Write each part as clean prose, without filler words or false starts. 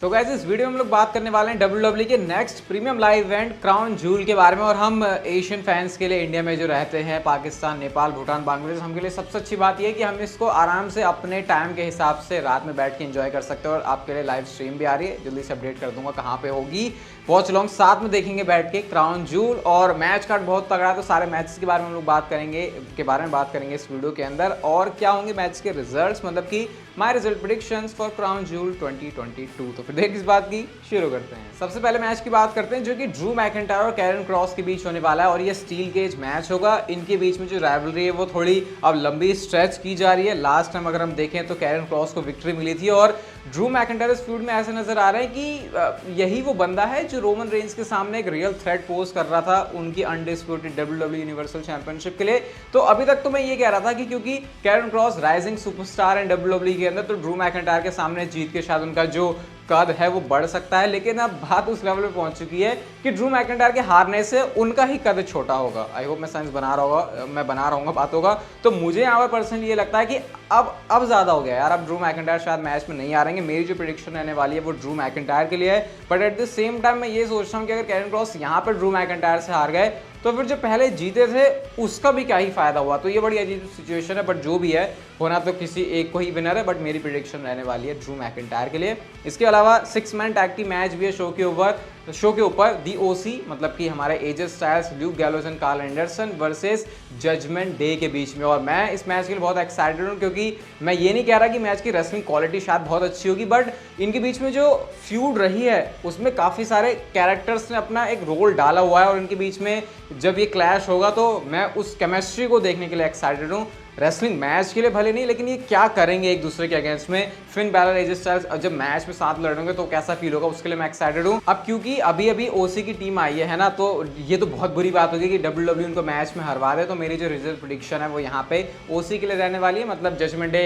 तो गाइस इस वीडियो में हम लोग बात करने वाले हैं WWE के next premium live event crown joule के बारे में। और हम एशियन फैंस के लिए, इंडिया में जो रहते हैं, पाकिस्तान, नेपाल, भूटान, बांग्लादेश, हमके लिए सबसे अच्छी बात यह है कि हम इसको आराम से अपने टाइम के हिसाब से रात में बैठ के एंजॉय कर सकते हैं। और आपके लिए लाइव स्ट्रीम भी आ रही है, जल्दी से अपडेट कर दूंगा कहाँ पे होगी। वॉच लॉन्ग साथ में देखेंगे बैठ के क्राउन जूल। और मैच कार्ड बहुत तगड़ा है, तो सारे मैचेस के बारे में हम लोग बात करेंगे इस वीडियो के अंदर। और क्या होंगे मैच के रिजल्ट्स, मतलब कि my result predictions for crown joule 2022। तो फिर देख इस बात की शुरू करते हैं। सबसे पहले मैच की बात करते हैं जो कि ड्रू मैकिंटायर और कैरन क्रॉस के बीच होने वाला है। और ये स्टील केज मैच होगा। इनके बीच में जो राइवलरी है वो थोड़ी अब लंबी स्ट्रेच की जा रही है। लास्ट टाइम अगर हम देखें तो कैरन क्रॉस को विक्ट्री मिली थी। और ड्रू मैकिंटायर इस फ्यूड में ऐसे नजर आ रहे हैं कि यही वो बंदा है जो रोमन रेंज के सामने एक रियल थ्रेट पोज कर रहा था उनकी अनडिस्प्यूटेड WWE यूनिवर्सल चैंपियनशिप के लिए। तो अभी तक तो मैं ये कह रहा था कि क्योंकि कैरन क्रॉस राइजिंग सुपरस्टार है WWE के अंदर, तो ड्रू मैकिंटायर के सामने जीत के शायद उनका जो कद है वो बढ़ सकता है। लेकिन अब बात उस लेवल पे पहुंच चुकी है कि ड्रू मैकिंटायर के हारने से उनका ही कद छोटा होगा। आई होप मैं बना रहा हूँ बात होगा। तो मुझे यहाँ पर पर्सनली ये लगता है कि अब ज्यादा हो गया यार। अब ड्रू मैकिंटायर शायद मैच में नहीं आ रहेंगे। मेरी जो प्रेडिक्शन रहने वाली है वो ड्रू मैकिंटायर के लिए है। But at the same time मैं ये सोच रहा हूँ कि अगर कैरन क्रॉस यहाँ पर ड्रू मैकिंटायर से हार गए तो फिर जो पहले जीते थे उसका भी क्या ही फायदा हुआ। तो ये बड़ी अजीब सिचुएशन है। बट जो भी है, होना तो किसी एक को ही विनर है। बट मेरी प्रेडिक्शन रहने वाली है ड्रू मैकिंटायर के लिए। इसके अलावा 6 मैन टैग टीम मैच भी है शो के ऊपर दी ओसी, मतलब कि हमारे AJ Styles, Luke Gallows and Karl Anderson versus judgment day के बीच में। और मैं इस मैच के लिए बहुत एक्साइटेड हूँ, क्योंकि मैं ये नहीं कह रहा कि मैच की रेसलिंग क्वालिटी शायद बहुत अच्छी होगी, बट इनके बीच में जो फ्यूड रही है उसमें काफ़ी सारे कैरेक्टर्स ने अपना एक रोल डाला हुआ है। और इनके बीच में जब ये क्लैश होगा तो मैं उस केमिस्ट्री को देखने के लिए एक्साइटेड हूँ। रेसलिंग मैच के लिए भले नहीं, लेकिन ये क्या करेंगे एक दूसरे के अगेंस्ट में। फिन बैलर, एजे स्टाइल्स जब मैच में साथ लड़ेंगे तो कैसा फील होगा, उसके लिए मैं एक्साइटेड हूँ। अब क्योंकि अभी ओसी की टीम आई है ना, तो ये तो बहुत बुरी बात होगी कि WWE उनको मैच में हरवा दे। तो मेरी जो रिजल्ट प्रेडिक्शन है वो यहाँ पे ओसी के लिए रहने वाली है। मतलब जजमेंट डे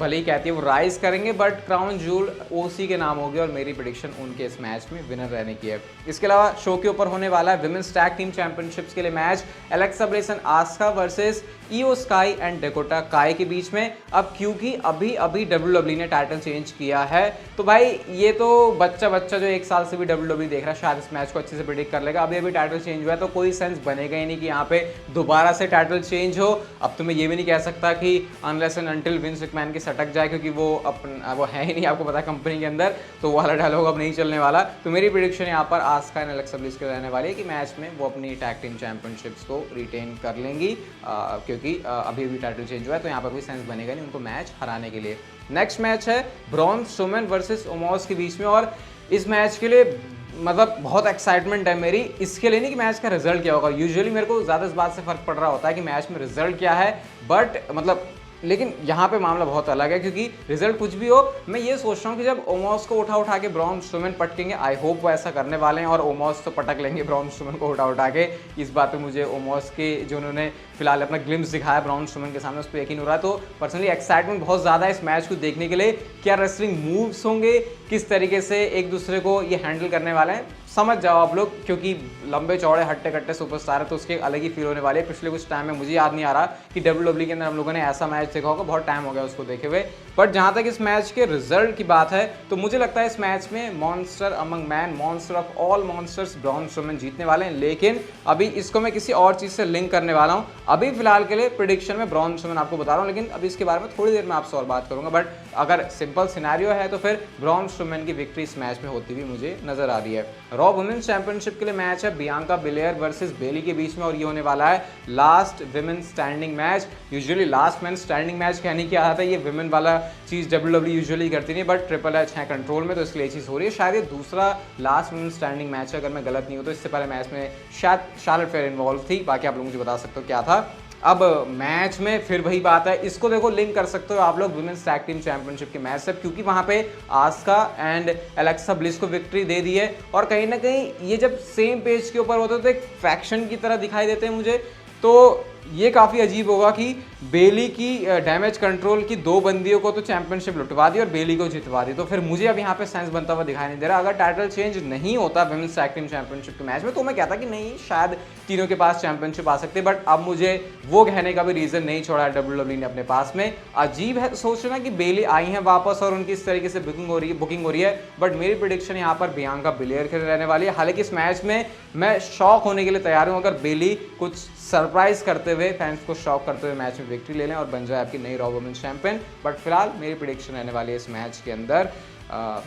भले ही कहती है वो राइज करेंगे, बट क्राउन जूल ओसी के नाम होगी। और मेरी प्रेडिक्शन उनके इस मैच में विनर रहने की है। इसके अलावा शो के ऊपर होने वाला है विमेंस टैग टीम चैंपियनशिप्स के लिए match, Alexa Bliss and Asuka versus IYO Sky and Dakota Kai के बीच में। अब क्योंकि अभी WWE ने टाइटल चेंज किया है, तो भाई ये तो बच्चा जो 1 साल से भी WWE देख रहा है शायद इस मैच को अच्छे से प्रेडिक्ट कर लेगा। अभी टाइटल चेंज हुआ है तो कोई सेंस बनेगा ही नहीं कि यहाँ पे दोबारा से टाइटल चेंज हो। अब तो मैं ये भी नहीं कह सकता कि unless and until Vince McMahon की सटक जाए, क्योंकि वो है ही नहीं, आपको पता है कंपनी के अंदर, तो वो वाला डायलॉग अब नहीं चलने वाला। तो मेरी प्रेडिक्शन यहाँ पर आस्का एंड एलेक्सा ब्लिस के रहने वाली है कि मैच में वो अपनी टैग टीम चैंपियनशिप्स को रिटेन कर लेंगी, क्योंकि अभी टाइटल चेंज हुआ है। तो यहाँ पर कोई सेंस बनेगा नहीं उनको मैच हराने के लिए। नेक्स्ट मैच है ब्रॉन स्ट्रोमैन वर्सेस ओमोस के बीच में। और इस मैच के लिए मतलब बहुत एक्साइटमेंट है मेरी। इसके लिए नहीं कि मैच का रिजल्ट क्या होगा, यूजुअली मेरे को ज़्यादा इस बात से फर्क पड़ रहा होता है कि मैच में रिजल्ट क्या है, बट मतलब लेकिन यहाँ पे मामला बहुत अलग है, क्योंकि रिजल्ट कुछ भी हो, मैं ये सोच रहा हूँ कि जब ओमोस को उठा के ब्रॉन स्ट्रोमैन पटकेंगे, आई होप वो ऐसा करने वाले हैं और ओमोस तो पटक लेंगे ब्रॉन स्ट्रोमैन को उठा के। इस बात पे मुझे ओमोस के जो उन्होंने फिलहाल अपना ग्लिम्स दिखाया ब्रॉन स्ट्रोमैन के सामने, उस पर यकीन हो रहा है। तो पर्सनली एक्साइटमेंट बहुत ज़्यादा है इस मैच को देखने के लिए। क्या रेसलिंग मूव्स होंगे, किस तरीके से एक दूसरे को ये हैंडल करने वाले हैं, समझ जाओ आप लोग, क्योंकि लंबे चौड़े हट्टे कट्टे सुपरस्टार है तो उसके अलग ही फील होने वाली है। पिछले कुछ टाइम में मुझे याद नहीं आ रहा कि WWE के अंदर हम लोगों ने ऐसा मैच देखा होगा, बहुत टाइम हो गया उसको देखे हुए। बट जहाँ तक इस मैच के रिजल्ट की बात है तो मुझे लगता है इस मैच में monster among man, monster of all monsters Braun Strowman जीतने वाले हैं। लेकिन अभी इसको मैं किसी और चीज़ से लिंक करने वाला हूँ। अभी फिलहाल के लिए प्रेडिक्शन में ब्रॉन स्ट्रोमैन आपको बता रहा हूँ, लेकिन अभी इसके बारे में थोड़ी देर में आपसे और बात करूँगा। बट अगर सिंपल सिनेरियो है तो फिर ब्रॉन स्ट्रोमैन की विक्ट्री इस मैच में होती हुई मुझे नजर आ रही है। रॉ वुमेन्स चैंपियनशिप के लिए मैच है बियांका बिलेयर वर्सेस बेली के बीच में। और ये होने वाला है last women standing match. Usually last man standing match कहने की आदत है, ये विमेन वाला चीज़ WWE यूजुअली करती नहीं, बट ट्रिपल एच है कंट्रोल में तो इसलिए ये चीज़ हो रही है। शायद ये दूसरा लास्ट विमेन स्टैंडिंग मैच है अगर मैं गलत नहीं हूँ तो। इससे पहले मैच में शायद शार्लेट फेयर इन्वॉल्व थी, बाकी आप लोग मुझे बता सकते हो क्या था। अब मैच में फिर वही बात है, इसको देखो लिंक कर सकते हो आप लोग विमेंस टैग टीम चैंपियनशिप के मैच से, क्योंकि वहां पे आस्का एंड एलेक्सा ब्लिस को विक्ट्री दे दी है। और कहीं ना कहीं ये जब सेम पेज के ऊपर होते हैं तो एक फैक्शन की तरह दिखाई देते हैं मुझे। तो ये काफ़ी अजीब होगा कि बेली की डैमेज कंट्रोल की 2 बंदियों को तो चैंपियनशिप लुटवा दी और बेली को जितवा दी, तो फिर मुझे अब यहाँ पे सेंस बनता हुआ दिखाई नहीं दे रहा। अगर टाइटल चेंज नहीं होता विमेंस टैग टीम चैंपियनशिप के मैच में तो मैं कहता कि नहीं, शायद तीनों के पास चैंपियनशिप आ सकती है, बट अब मुझे वो कहने का भी रीज़न नहीं छोड़ा है WWE ने अपने पास में। अजीब है सोचना कि बेली आई हैं वापस और उनकी इस तरीके से बुकिंग हो रही है, बट मेरी प्रेडिक्शन यहाँ पर बियांका बिलेयर के रहने वाली है। हालांकि इस मैच में मैं शॉक होने के लिए तैयार हूँ अगर बेली कुछ सरप्राइज करते हुए, फैंस को शॉक करते हुए मैच में विक्ट्री ले लें और बन जाए आपकी नई रॉ वुमेन्स चैंपियन। बट फिलहाल मेरी प्रेडिक्शन रहने वाली है इस मैच के अंदर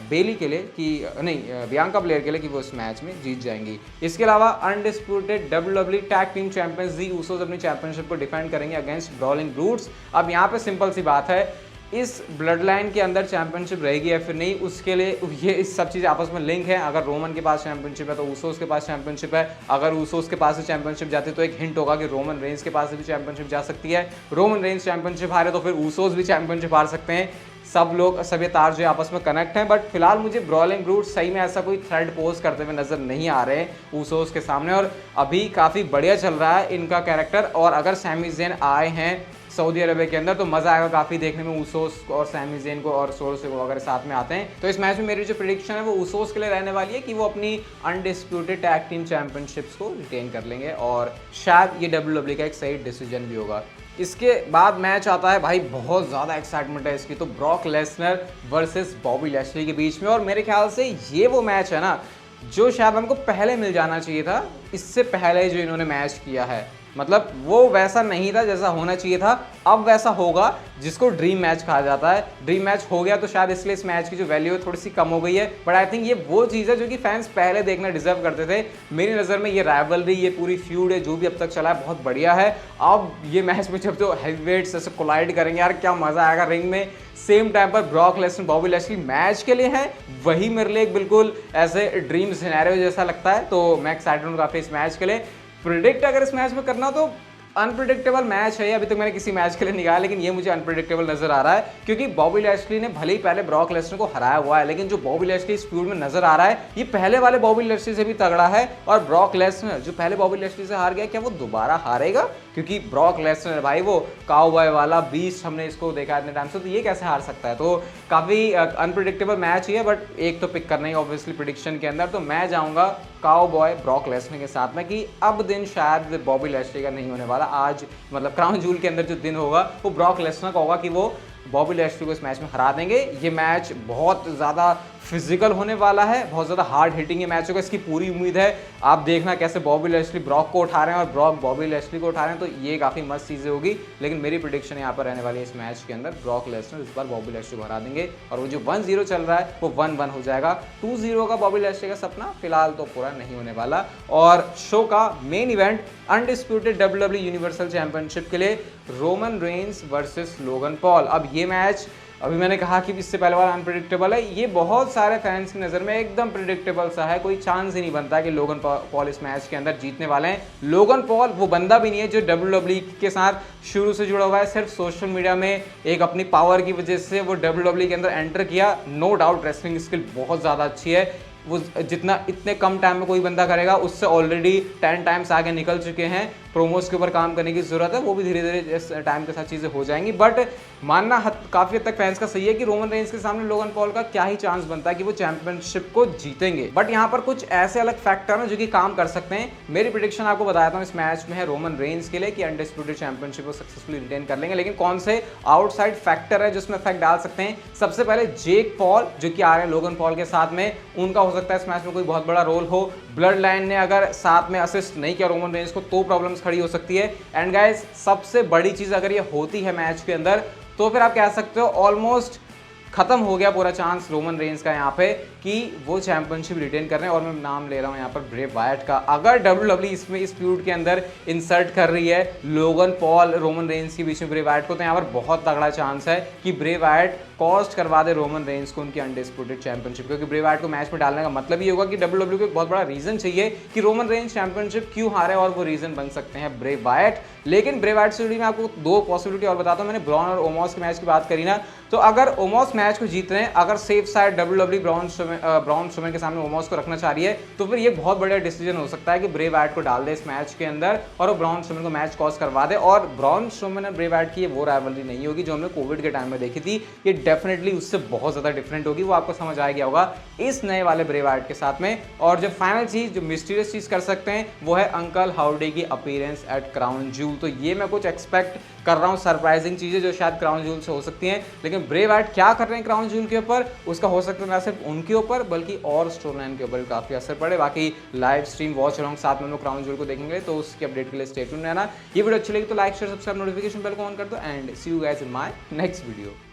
बेली के लिए कि नहीं, बियांका बिलेयर के लिए कि वो इस मैच में जीत जाएंगी। इसके अलावा undisputed WWE tag team champions दी ऊसोस अपनी चैंपियनशिप को डिफेंड करेंगे अगेंस्ट ब्रॉलिंग ब्रूट्स। अब यहाँ पे सिंपल सी बात है, इस ब्लड लाइन के अंदर चैंपियनशिप रहेगी या फिर नहीं, उसके लिए ये इस सब चीज़ें आपस में लिंक है। अगर रोमन के पास चैंपियनशिप है तो ऊसोस के पास चैंपियनशिप है, अगर ऊसोस के पास से चैंपियनशिप जाती है तो एक हिंट होगा कि रोमन रेंज के पास से भी चैंपियनशिप जा सकती है। रोमन रेंज चैंपियनशिप हारे तो फिर ऊसोस भी चैंपियनशिप हार सकते हैं। सभी तार जो आपस में कनेक्ट हैं, बट फिलहाल मुझे ब्रॉलिंग ब्रूट सही में ऐसा कोई थ्रेड पोज करते हुए नजर नहीं आ रहे हैं ऊसोस के सामने, और अभी काफ़ी बढ़िया चल रहा है इनका कैरेक्टर। और अगर सैमी ज़ेन आए हैं सऊदी अरबिया के अंदर तो मज़ा आएगा काफ़ी देखने में ऊसोस और सैमी ज़ेन को, और सोर्स को अगर साथ में आते हैं तो इस मैच में मेरी जो प्रेडिक्शन है वो ऊसोस के लिए रहने वाली है कि वो अपनी अनडिस्प्यूटेड टैग टीम चैंपियनशिप्स को रिटेन कर लेंगे, और शायद ये WWE का एक सही डिसीजन भी होगा। इसके बाद मैच आता है भाई, बहुत ज़्यादा एक्साइटमेंट है इसकी, तो Brock Lesnar versus Bobby Lashley के बीच में। और मेरे ख्याल से ये वो मैच है ना जो शायद हमको पहले मिल जाना चाहिए था, इससे पहले जो इन्होंने मैच किया है। मतलब वो वैसा नहीं था जैसा होना चाहिए था, अब वैसा होगा जिसको ड्रीम मैच कहा जाता है। ड्रीम मैच हो गया तो शायद इसलिए इस मैच की जो वैल्यू है थोड़ी सी कम हो गई है, बट आई थिंक ये वो चीज़ है जो कि फैंस पहले देखना डिजर्व करते थे। मेरी नज़र में ये राइवलरी, ये पूरी फ्यूड है जो भी अब तक चला है बहुत बढ़िया है। अब ये मैच में जब तो हैवीवेट्स ऐसे कोलाइड करेंगे यार, क्या मज़ा आएगा रिंग में। सेम टाइम पर Brock Lesnar Bobby Lashley match के लिए है, वही मेरे लिए बिल्कुल ऐसे ड्रीम सिनेरियो जैसा लगता है। तो मैं एक्साइटेड हूँ काफ़ी इस मैच के लिए। प्रिडिक्ट अगर इस मैच में करना तो अनप्रिडिक्टेबल मैच है, अभी तक मैंने किसी मैच के लिए निकाला, लेकिन ये मुझे अनप्रिडिक्टेबल नजर आ रहा है क्योंकि बॉबी लैशली ने भले ही पहले ब्रॉक लेसनर को हराया हुआ है, लेकिन जो बॉबी लैशली इस फ्यूड में नजर आ रहा है ये पहले वाले बॉबी लैशली से भी तगड़ा है। और ब्रॉक लेसनर जो पहले बॉबी लैशली से हार गया, क्या वो दोबारा हारेगा? क्योंकि ब्रॉक लेसनर भाई वो काउबॉय वाला बीस्ट, हमने इसको देखा इतने टाइम से, तो ये कैसे हार सकता है? तो काफ़ी अनप्रिडिक्टेबल मैच ही है, बट एक तो पिक करना ही ऑब्वियसली प्रिडिक्शन के अंदर, तो मैं जाऊँगा काउबॉय ब्रॉक लेसनर के साथ में कि अब दिन शायद बॉबी लैशली का नहीं होने वाला। आज मतलब क्राउन जूल के अंदर जो दिन होगा वो ब्रॉक लेसनर का होगा कि वो बॉबी लैशली को इस मैच में हरा देंगे। ये मैच बहुत ज़्यादा फिजिकल होने वाला है, बहुत ज़्यादा हार्ड हिटिंग ये मैच होगा, इसकी पूरी उम्मीद है। आप देखना कैसे बॉबी लैशली ब्रॉक को उठा रहे हैं और ब्रॉक बॉबी लैशली को उठा रहे हैं, तो ये काफ़ी मस्त चीज़ें होगी। लेकिन मेरी प्रेडिक्शन यहाँ पर रहने वाली है इस मैच के अंदर ब्रॉक लेसनर इस बार बॉबी लैशली को हरा देंगे, और वो जो 1-0 चल रहा है वो 1-1 हो जाएगा। 2-0 का बॉबी लैशली का सपना फिलहाल तो पूरा नहीं होने वाला। और शो का main event undisputed WWE universal championship के लिए Roman Reigns versus Logan Paul. अब ये मैच, अभी मैंने कहा कि इससे पहले वाला अनप्रिडिक्टेबल है, ये बहुत सारे फैंस की नज़र में एकदम प्रिडिक्टेबल सा है। कोई चांस ही नहीं बनता कि लोगन पॉल इस मैच के अंदर जीतने वाले हैं। लोगन पॉल वो बंदा भी नहीं है जो WWE के साथ शुरू से जुड़ा हुआ है, सिर्फ सोशल मीडिया में एक अपनी पावर की वजह से वो WWE के अंदर एंटर किया। नो डाउट रेसलिंग स्किल बहुत ज़्यादा अच्छी है, वो जितना इतने कम टाइम में कोई बंदा करेगा उससे ऑलरेडी 10 टाइम्स आगे निकल चुके हैं। प्रोमोस के ऊपर काम करने की ज़रूरत है, वो भी धीरे धीरे टाइम के साथ चीज़ें हो जाएंगी। बट मानना काफ़ी हद तक फैंस का सही है कि रोमन रेंस के सामने लोगन पॉल का क्या ही चांस बनता है कि वो चैंपियनशिप को जीतेंगे। बट यहाँ पर कुछ ऐसे अलग फैक्टर हैं जो कि काम कर सकते हैं। मेरी प्रेडिक्शन आपको बताता हूँ इस मैच में है रोमन रेंस के लिए कि अनडिस्प्यूटेड चैंपियनशिप को सक्सेसफुली रिटेन कर लेंगे। लेकिन कौन से आउटसाइड फैक्टर है जिसमें इफेक्ट डाल सकते हैं? सबसे पहले जेक पॉल जो कि आ रहे हैं लोगन पॉल के साथ में, उनका हो सकता है इस मैच में कोई बहुत बड़ा रोल हो। ब्लड लाइन ने अगर साथ में असिस्ट नहीं किया रोमन रेंस को तो प्रॉब्लम्स खड़ी हो सकती है। एंड गाइस सबसे बड़ी चीज अगर ये होती है मैच के अंदर तो फिर आप कह सकते हो ऑलमोस्ट खत्म हो गया पूरा चांस रोमन रेंस का यहाँ पे कि वो चैंपियनशिप रिटेन कर रहे हैं। और मैं नाम ले रहा हूँ यहाँ पर ब्रे वायट का। अगर WWE इसमें इस फ्यूड के अंदर इंसर्ट कर रही है लोगन पॉल रोमन रेंस के बीच में ब्रे वायट को, तो यहाँ पर बहुत तगड़ा चांस है कि ब्रे वायट कॉस्ट करवा दे रोमन रेंस को उनकी अनडिस्प्यूटेड चैंपियनशिप। क्योंकि ब्रे वायट को मैच में डालने का मतलब ये होगा कि WWE को एक बहुत बड़ा रीजन चाहिए कि रोमन रेंस चैंपियनशिप क्यों हारे, और वो रीजन बन सकते हैं ब्रे वायट। लेकिन ब्रे वायट से जुड़ी मैं आपको 2 पॉसिबिलिटी और बताता हूँ। मैंने ब्रॉन और ओमॉस के मैच की बात करी ना, तो अगर ओमॉस मैच को जीत रहे हैं, अगर safe side WWE Braun Braun Strowman के सामने ओमोस को रखना चाह रही है, तो फिर ये बहुत बड़ा डिसीजन हो सकता है कि ब्रे वाइट को डाल दे इस मैच के अंदर और वो ब्रॉन स्ट्रोमैन को मैच कॉज करवा दे। और ब्रॉन स्ट्रोमैन और ब्रे वाइट की ये वो राइवलरी नहीं होगी जो हमने कोविड के टाइम में देखी थी, ये डेफिनेटली उससे बहुत ज़्यादा डिफरेंट होगी, वो आपको समझ आ गया होगा इस नए वाले ब्रे वाइट के साथ में। और जो फाइनल चीज़, जो मिस्टीरियस चीज़ कर सकते हैं, वो है अंकल हाउडी की अपीयरेंस एट क्राउन जूल। तो ये मैं कुछ एक्सपेक्ट कर रहा हूँ, सरप्राइजिंग चीज़ें जो शायद क्राउन जूल से हो सकती हैं। लेकिन ब्रे वाइट क्या कर रहे हैं क्राउन जूल के ऊपर, उसका हो सकता है ना सिर्फ उनके ऊपर बल्कि और स्टोरी लाइन के ऊपर भी काफ़ी असर पड़े। बाकी लाइव स्ट्रीम वॉच अलॉन्ग साथ में हम लोग क्राउन जूल को देखेंगे, तो उसकी अपडेट के लिए स्टे ट्यून्ड रहना। ये वीडियो अच्छी लगी तो like share subscribe notification bell को ऑन कर दो and see you guys in my next video.